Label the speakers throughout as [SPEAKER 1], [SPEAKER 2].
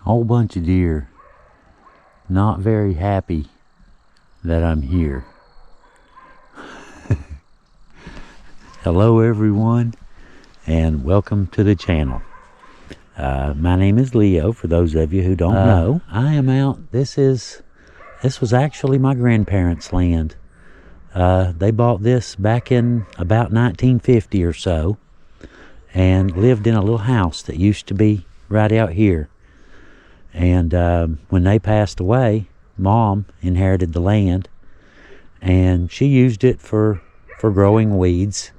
[SPEAKER 1] Whole bunch of deer. Not very happy that I'm here. Hello everyone, and welcome to the channel. My name is Leo, for those of you who don't know. I am out. This was actually my grandparents' land. They bought this back in about 1950 or so, and lived in a little house that used to be right out here. And when they passed away, Mom inherited the land, and she used it for growing weeds,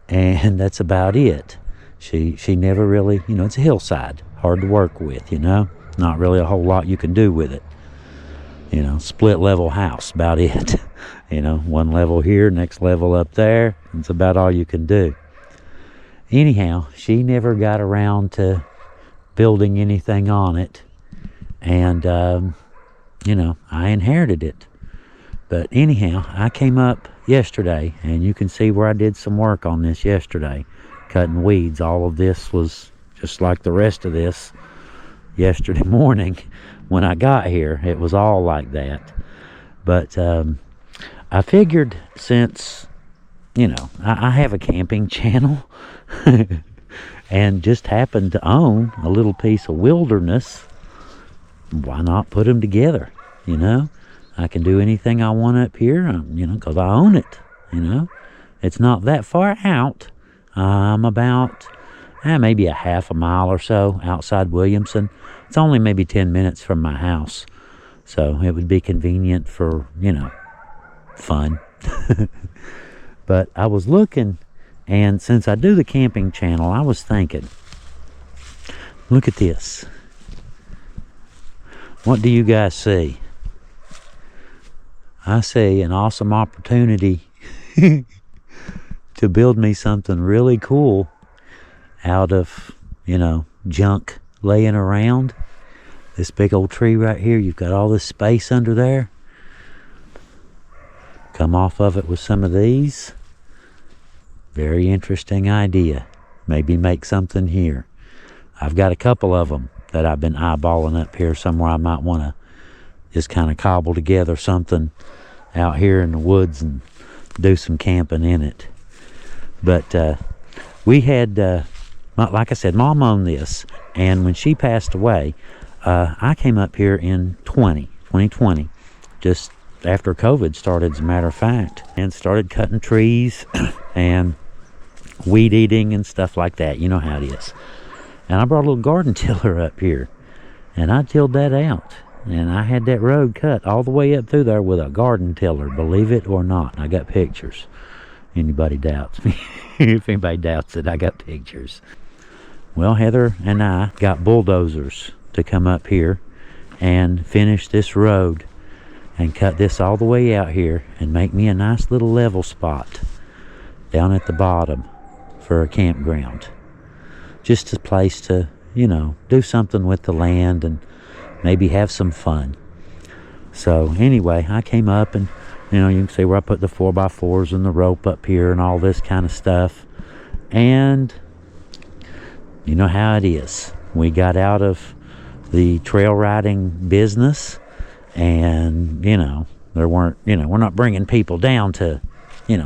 [SPEAKER 1] and that's about it. She never really, it's a hillside, hard to work with, not really a whole lot you can do with it. Split level house, about it. One level here, next level up there. It's about all you can do. Anyhow, she never got around to building anything on it, and I inherited it. But anyhow, I came up yesterday, and you can see where I did some work on this yesterday, cutting weeds. All of this was just like the rest of this yesterday morning. When I got here, it was all like that. But I figured, since I have a camping channel and just happened to own a little piece of wilderness, why not put them together? I can do anything I want up here, because I own it. It's not that far out. I'm about maybe a half a mile or so outside Williamson. It's only maybe 10 minutes from my house, so it would be convenient for fun. But I was looking, and since I do the camping channel, I was thinking, look at this. What do you guys see? I see an awesome opportunity to build me something really cool out of, junk laying around. This big old tree right here, you've got all this space under there. Come off of it with some of these. Very interesting idea. Maybe make something here. I've got a couple of them that I've been eyeballing up here somewhere. I might want to just kind of cobble together something out here in the woods and do some camping in it. But we had, like I said, Mom owned this, and when she passed away, I came up here in 2020, just after COVID started, as a matter of fact, and started cutting trees and weed eating and stuff like that. You know how it is. And I brought a little garden tiller up here, and I tilled that out. And I had that road cut all the way up through there with a garden tiller, believe it or not. I got pictures. Anybody doubts me? If anybody doubts it, I got pictures. Well, Heather and I got bulldozers to come up here and finish this road and cut this all the way out here and make me a nice little level spot down at the bottom for a campground. Just a place to, do something with the land and maybe have some fun. So anyway, I came up, and you can see where I put the 4x4s and the rope up here and all this kind of stuff. And you know how it is. We got out of the trail riding business, and there weren't, we're not bringing people down to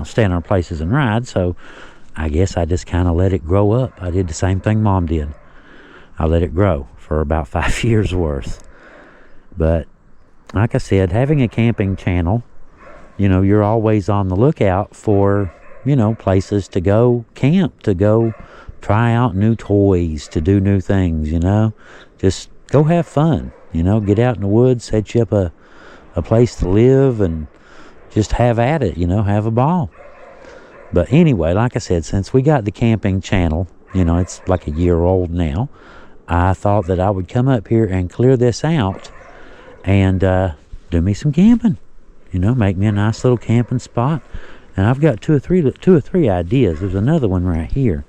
[SPEAKER 1] stay in our places and ride. So I guess I just kind of let it grow up. I did the same thing Mom did. I let it grow for about 5 years worth. But like I said, having a camping channel, you're always on the lookout for, places to go camp, to go try out new toys, to do new things, just go have fun, get out in the woods, set you up a place to live, and just have at it, have a ball. But anyway, like I said, since we got the camping channel, it's like a year old now, I thought that I would come up here and clear this out and do me some camping, make me a nice little camping spot. And I've got two or three ideas. There's another one right here.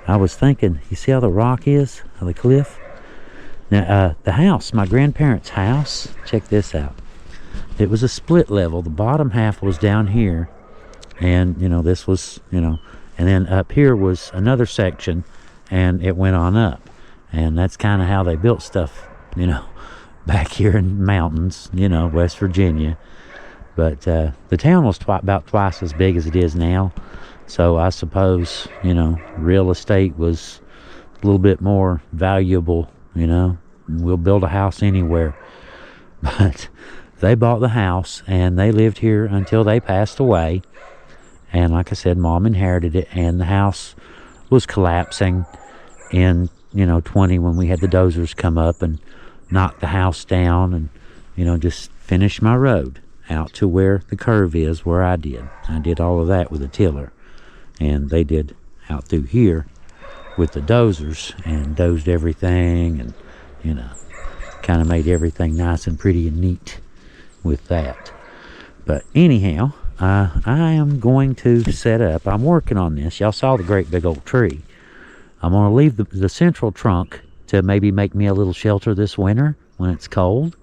[SPEAKER 1] I was thinking, you see how the rock is, how the cliff? Now, the house, my grandparents' house, check this out. It was a split level. The bottom half was down here, and this was, and then up here was another section, and it went on up. And that's kind of how they built stuff you know, back here in the mountains, you know, West Virginia. But the town was about twice as big as it is now. So I suppose, you know, real estate was a little bit more valuable, you know. We'll build a house anywhere. But they bought the house and they lived here until they passed away. And like I said, Mom inherited it, and the house was collapsing in, you know, 20 when we had the dozers come up and knock the house down and, you know, just finish my road out to where the curve is, where I did all of that with a tiller, and they did out through here with the dozers and dozed everything, and, you know, kind of made everything nice and pretty and neat with that. But anyhow, I am going to set up, I'm working on this. Y'all saw the great big old tree. I'm going to leave the central trunk to maybe make me a little shelter this winter when it's cold,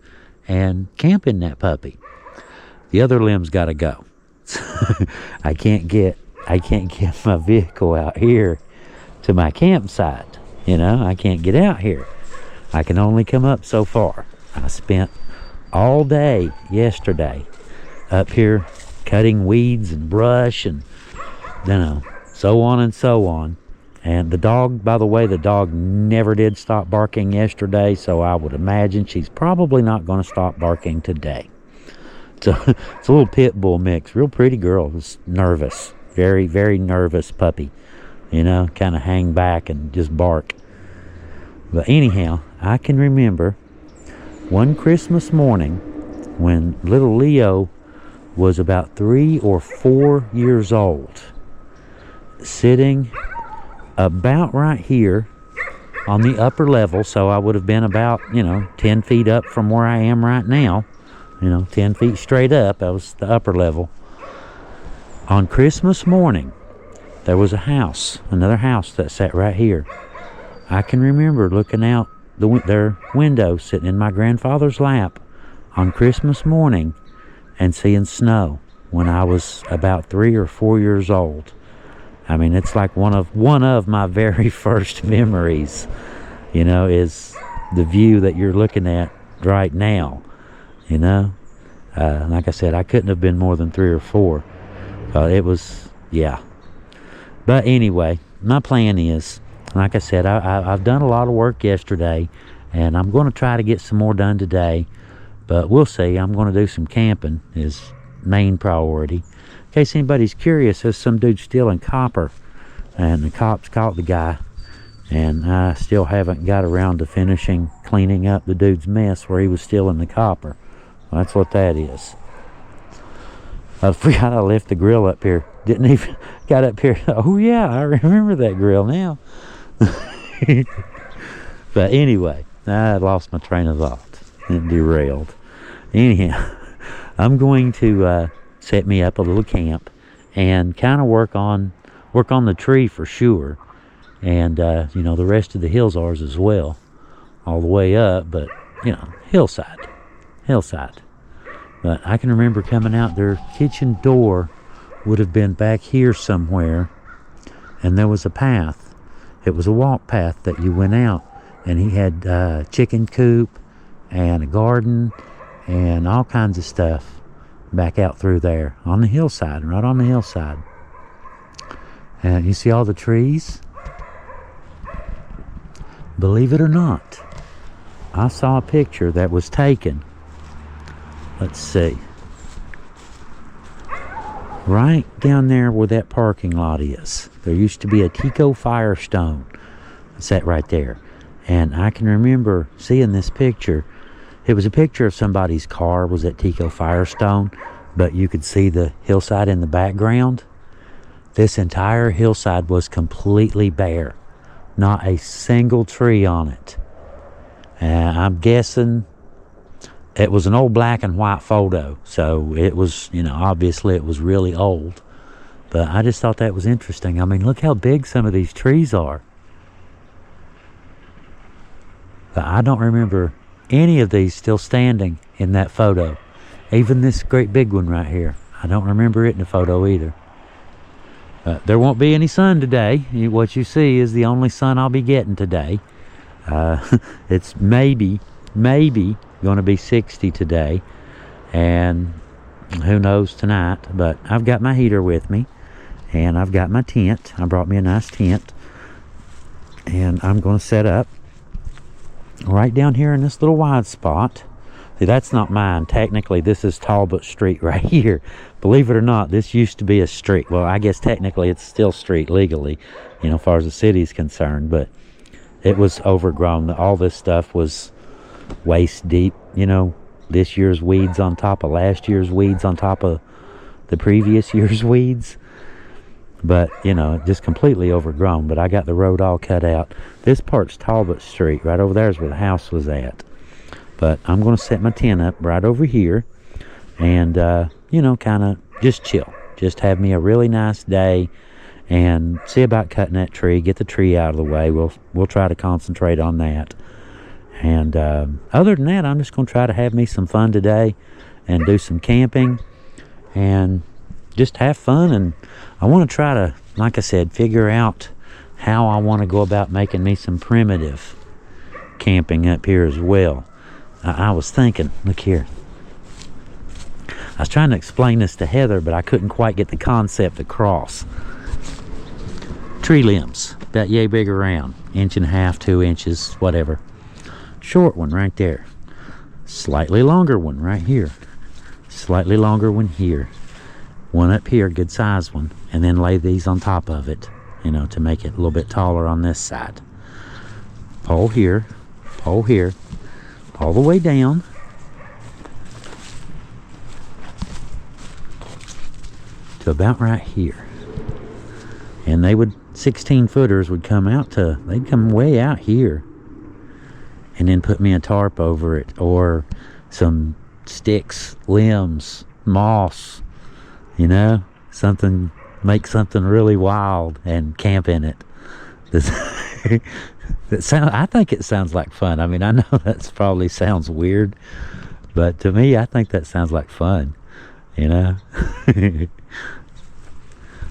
[SPEAKER 1] and camp in that puppy. The other limb's got to go. I can't get my vehicle out here to my campsite. You know, I can't get out here. I can only come up so far. I spent all day yesterday up here cutting weeds and brush and, you know, so on and so on. And the dog, by the way, the dog never did stop barking yesterday, so I would imagine she's probably not going to stop barking today. So it's a little pit bull mix. Real pretty girl. Was nervous. Very, very nervous puppy. You know, kind of hang back and just bark. But anyhow, I can remember one Christmas morning when little Leo was about 3 or 4 years old, sitting about right here on the upper level. So I would have been about, you know, 10 feet up from where I am right now. You know, 10 feet straight up. That was the upper level. On Christmas morning, there was a house, another house that sat right here. I can remember looking out their window, sitting in my grandfather's lap on Christmas morning and seeing snow when I was about 3 or 4 years old. I mean, it's like one of my very first memories, you know, is the view that you're looking at right now, you know. Like I said, I couldn't have been more than 3 or 4. It was, yeah. But anyway, my plan is, like I said, I've done a lot of work yesterday, and I'm going to try to get some more done today. But we'll see. I'm going to do some camping is main priority. In case anybody's curious, there's some dude stealing copper, and the cops caught the guy, and I still haven't got around to finishing cleaning up the dude's mess where he was stealing the copper. Well, that's what that is. I forgot I left the grill up here. Didn't even got up here. Oh yeah, I remember that grill now. But anyway, I lost my train of thought. It derailed. Anyhow, I'm going to set me up a little camp and kind of work on the tree for sure, and you know, the rest of the hill's ours as well, all the way up. But you know, hillside. But I can remember coming out, their kitchen door would have been back here somewhere, and there was a path. It was a walk path that you went out, and he had a chicken coop and a garden and all kinds of stuff back out through there on the hillside, right on the hillside. And you see all the trees? Believe it or not, I saw a picture that was taken. Let's see. Right down there where that parking lot is, there used to be a Tico Firestone set right there. And I can remember seeing this picture. It was a picture of somebody's car was at Tico Firestone, but you could see the hillside in the background. This entire hillside was completely bare. Not a single tree on it. I'm guessing it was an old black and white photo, so it was, you know, obviously it was really old. But I just thought that was interesting. I mean, look how big some of these trees are. But I don't remember any of these still standing in that photo. Even this great big one right here. I don't remember it in the photo either. There won't be any sun today. What you see is the only sun I'll be getting today. It's maybe maybe going to be 60 today, and who knows tonight. But I've got my heater with me, and I've got my tent. I brought me a nice tent, and I'm going to set up right down here in this little wide spot. See, that's not mine. Technically, this is Talbot Street right here. Believe it or not, this used to be a street. Well, I guess technically it's still street legally, you know, as far as the city's concerned, but it was overgrown. All this stuff was waist deep, you know, this year's weeds on top of last year's weeds on top of the previous year's weeds. But, you know, just completely overgrown. But I got the road all cut out. This part's Talbot Street. Right over there is where the house was at. But I'm going to set my tent up right over here. And, you know, kind of just chill. Just have me a really nice day. And see about cutting that tree. Get the tree out of the way. We'll try to concentrate on that. And other than that, I'm just going to try to have me some fun today. And do some camping. And just have fun. And I want to try to, like I said, figure out how I want to go about making me some primitive camping up here as well. I was thinking, look here. I was trying to explain this to Heather, but I couldn't quite get the concept across. Tree limbs, about yay big around, 1.5 inches, 2 inches, whatever. Short one right there. Slightly longer one right here. Slightly longer one here. One up here, good size one, and then lay these on top of it, you know, to make it a little bit taller on this side. Pole here, all the way down. To about right here. And they would, 16 footers would come out to, they'd come way out here. And then put me a tarp over it, or some sticks, limbs, moss, you know, something, make something really wild and camp in it. I think it sounds like fun. I mean, I know that probably sounds weird, but to me, I think that sounds like fun, you know.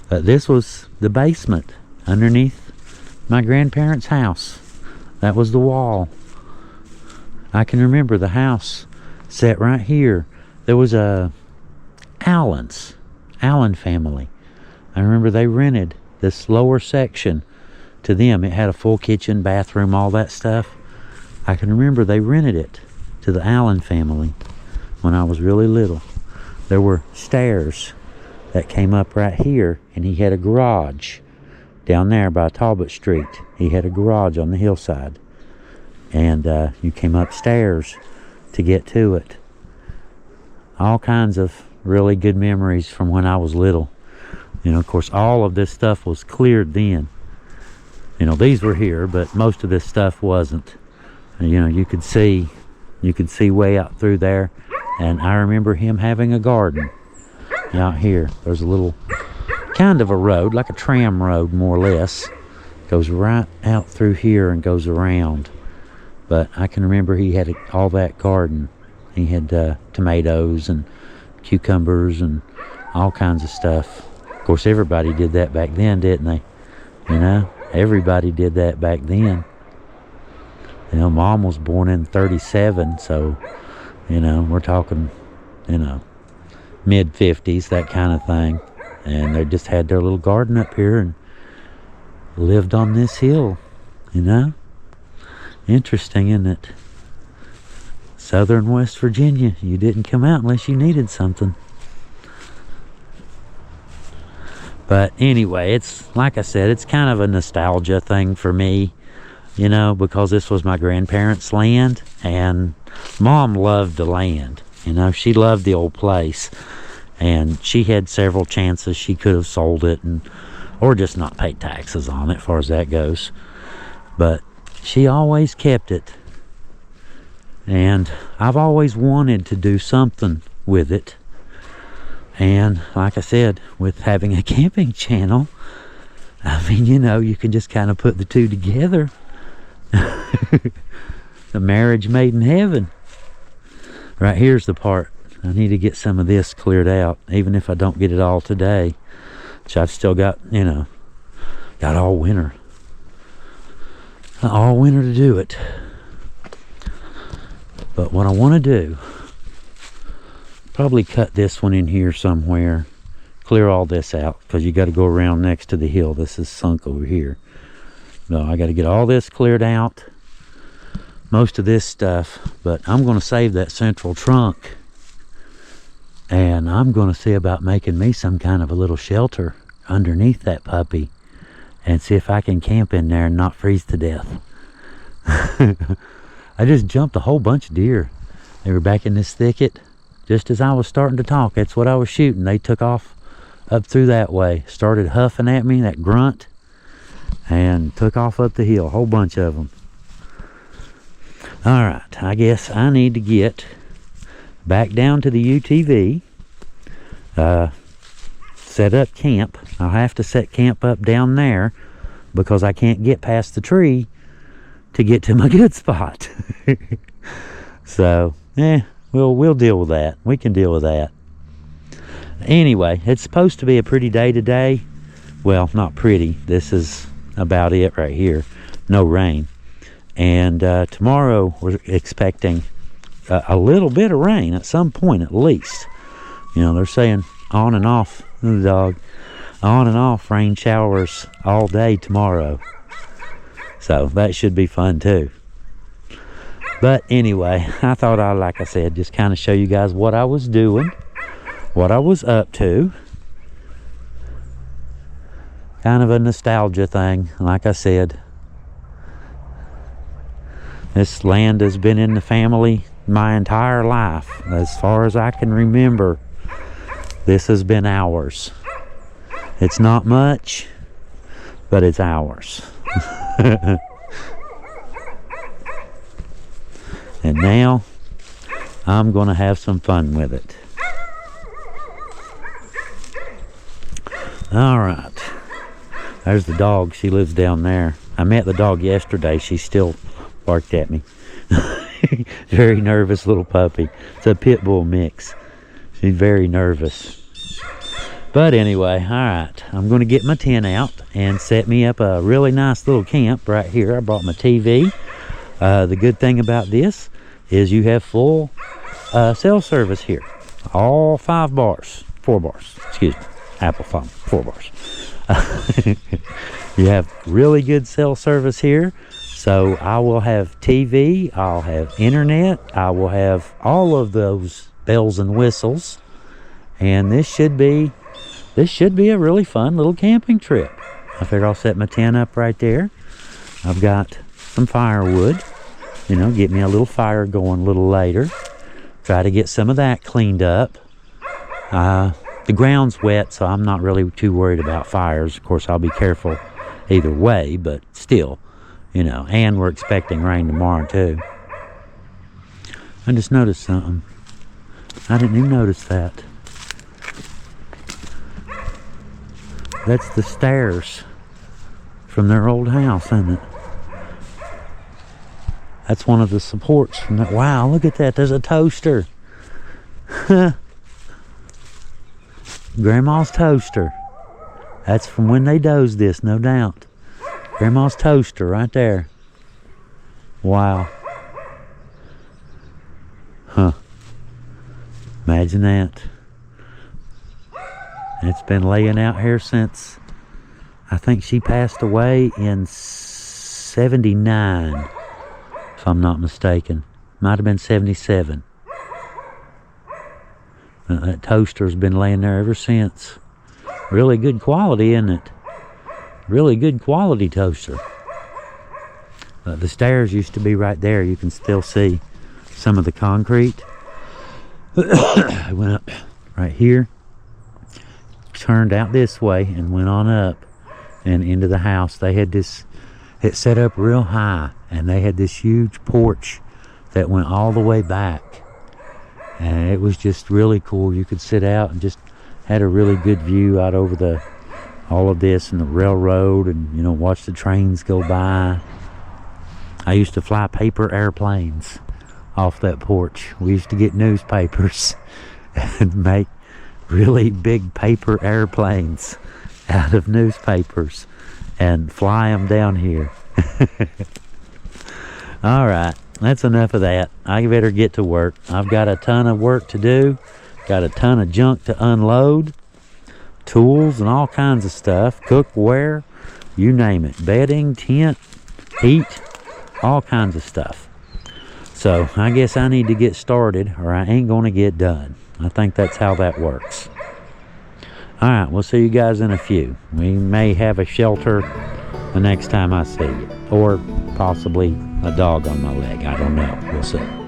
[SPEAKER 1] But this was the basement underneath my grandparents' house. That was the wall. I can remember the house set right here. There was a Allen family. I remember they rented this lower section to them. It had a full kitchen, bathroom, all that stuff. I can remember they rented it to the Allen family when I was really little. There were stairs that came up right here, and he had a garage down there by Talbot Street. He had a garage on the hillside, and you came upstairs to get to it. All kinds of really good memories from when I was little. You know, of course, all of this stuff was cleared then. You know, these were here, but most of this stuff wasn't. And, you know, you could see way out through there. And I remember him having a garden out here. There's a little kind of a road, like a tram road, more or less. Goes right out through here and goes around. But I can remember he had all that garden. He had tomatoes and cucumbers and all kinds of stuff. Of course, everybody did that back then, didn't they? You know, everybody did that back then. You know, Mom was born in 37, so, you know, we're talking, you know, mid-50s, that kind of thing. And they just had their little garden up here and lived on this hill, you know. Interesting, isn't it? Southern West Virginia, you didn't come out unless you needed something. But anyway, it's, like I said, it's kind of a nostalgia thing for me, you know, because this was my grandparents' land, and Mom loved the land. You know, she loved the old place, and she had several chances she could have sold it, and or just not paid taxes on it, as far as that goes. But she always kept it. And I've always wanted to do something with it. And like I said, with having a camping channel, I mean, you know, you can just kind of put the two together. The marriage made in heaven. Right here's the part. I need to get some of this cleared out, even if I don't get it all today. Which I've still got, you know, got all winter. All winter to do it. But what I want to do, probably cut this one in here somewhere, clear all this out, because you got to go around next to the hill. This is sunk over here. No, I got to get all this cleared out, most of this stuff, but I'm going to save that central trunk, and I'm going to see about making me some kind of a little shelter underneath that puppy, and see if I can camp in there and not freeze to death. I just jumped a whole bunch of deer. They were back in this thicket just as I was starting to talk. That's what I was shooting. They took off up through that way, started huffing at me, that grunt, and took off up the hill, a whole bunch of them. All right, I guess I need to get back down to the UTV, set up camp. I'll have to set camp up down there because I can't get past the tree to get to my good spot. So, we'll deal with that. We can deal with that. Anyway, it's supposed to be a pretty day today. Well, not pretty. This is about it right here. No rain. And tomorrow we're expecting a little bit of rain at some point at least. You know, they're saying on and off, the dog, on and off rain showers all day tomorrow. So that should be fun too. But anyway, I thought I'd, like I said, just kind of show you guys what I was doing, what I was up to. Kind of a nostalgia thing, like I said. This land has been in the family my entire life. As far as I can remember, this has been ours. It's not much, but it's ours. And now I'm going to have some fun with it. All right. There's the dog. She lives down there. I met the dog yesterday. She still barked at me. Very nervous little puppy. It's a pit bull mix. She's very nervous. But anyway, all right. I'm going to get my tent out and set me up a really nice little camp right here. I brought my TV. The good thing about this is you have full cell service here. All 4 bars, excuse me, Apple phone, 4 bars. You have really good cell service here. So I will have TV, I'll have internet, I will have all of those bells and whistles. And this should be a really fun little camping trip. I figure I'll set my tent up right there. I've got some firewood. You know, get me a little fire going a little later. Try to get some of that cleaned up. The ground's wet, so I'm not really too worried about fires. Of course, I'll be careful either way, but still, you know. And we're expecting rain tomorrow, too. I just noticed something. I didn't even notice that. That's the stairs from their old house, isn't it? That's one of the supports from that. Wow, look at that. There's a toaster. Grandma's toaster. That's from when they dozed this, no doubt. Grandma's toaster right there. Wow. Huh. Imagine that. It's been laying out here since, I think she passed away in 79. If I'm not mistaken. Might have been 77. That toaster's been laying there ever since. Really good quality, isn't it? Really good quality toaster. The stairs used to be right there. You can still see some of the concrete. I went up right here, turned out this way, and went on up and into the house. They had this, it set up real high, and they had this huge porch that went all the way back. And it was just really cool. You could sit out and just had a really good view out over all of this and the railroad, and, you know, watch the trains go by. I used to fly paper airplanes off that porch. We used to get newspapers and make really big paper airplanes out of newspapers and fly them down here. All right. that's enough of that. I better get to work. I've got a ton of work to do. Got a ton of junk to unload. Tools and all kinds of stuff. Cookware, you name it. Bedding, tent, heat, all kinds of stuff. So I guess I need to get started or I ain't going to get done. I think that's how that works. All right, we'll see you guys in a few. We may have a shelter the next time I see you. Or possibly a dog on my leg. I don't know. We'll see.